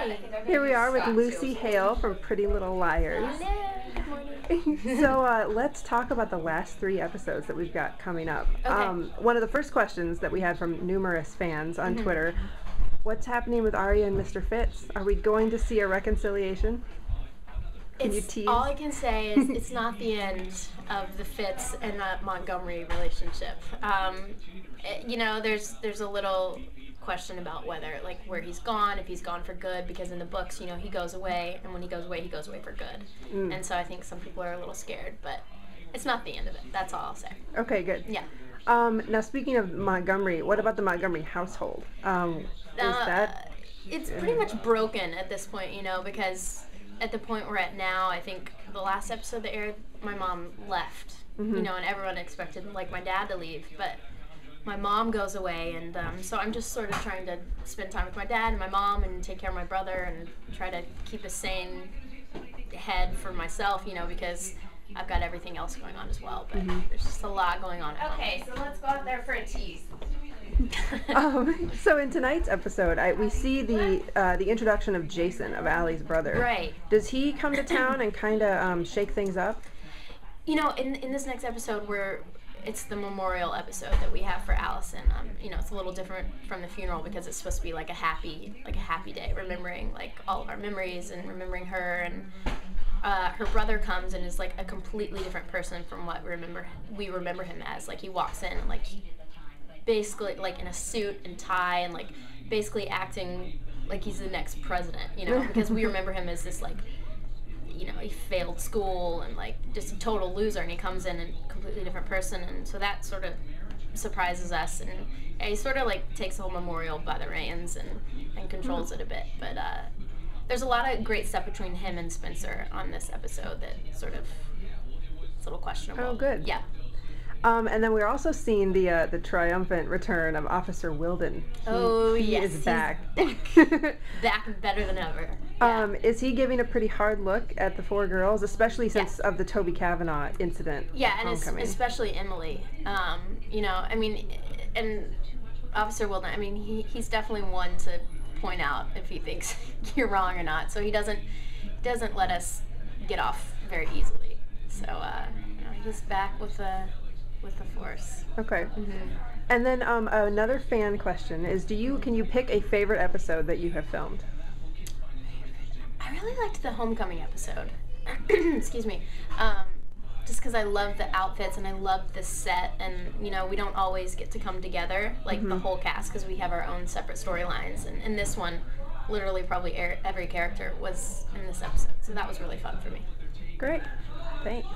Hi. Here we are with Lucy Hale from Pretty Little Liars. Hello. Good morning. So let's talk about the last 3 episodes that we've got coming up. Okay. One of the first questions that we had from numerous fans on Twitter, what's happening with Arya and Mr. Fitz? Are we going to see a reconciliation? Can you tease? All I can say is it's not the end of the Fitz and Montgomery relationship. There's a little question about whether, like, where he's gone, if he's gone for good, because in the books, he goes away, and when he goes away for good. And so I think some people are a little scared, but it's not the end of it. That's all I'll say. Okay, good. Yeah. Now, speaking of Montgomery, what about the Montgomery household? It's pretty much broken at this point, because at the point we're at now, I think the last episode that aired, my mom left, and everyone expected, like, my dad to leave, but my mom goes away, and so I'm just sort of trying to spend time with my dad and my mom and take care of my brother and try to keep a sane head for myself, because I've got everything else going on as well, but there's just a lot going on. Okay, so let's go out there for a tease. So in tonight's episode, we see the introduction of Jason, of Allie's brother. Right. Does he come to town and kind of shake things up? In this next episode, it's the memorial episode that we have for Allison. It's a little different from the funeral because it's supposed to be like a happy day, remembering like all of our memories and remembering her. And her brother comes and is like a completely different person from what we remember him as. Like, he walks in and, like, basically like in a suit and tie and like basically acting like he's the next president, because we remember him as this, like, he failed school and, like, just a total loser, and he comes in a completely different person, and so that sort of surprises us, and he sort of, like, takes the whole memorial by the reins and controls it a bit, but there's a lot of great stuff between him and Spencer on this episode that sort of, it's a little questionable. Oh, good. Yeah. And then we're also seeing the triumphant return of Officer Wilden. He is back. Back better than ever. Yeah. Is he giving a pretty hard look at the 4 girls, especially since of the Toby Kavanaugh incident? Yeah, and especially Emily. And Officer Wilden, he's definitely one to point out if he thinks you're wrong or not. So he doesn't let us get off very easily. So he's back with the force. Okay. And then another fan question is, can you pick a favorite episode that you have filmed? I really liked the homecoming episode. Excuse me. Just because I love the outfits and I love the set, and we don't always get to come together like the whole cast because we have our own separate storylines, and in this one literally probably every character was in this episode, so that was really fun for me. Great. Thanks.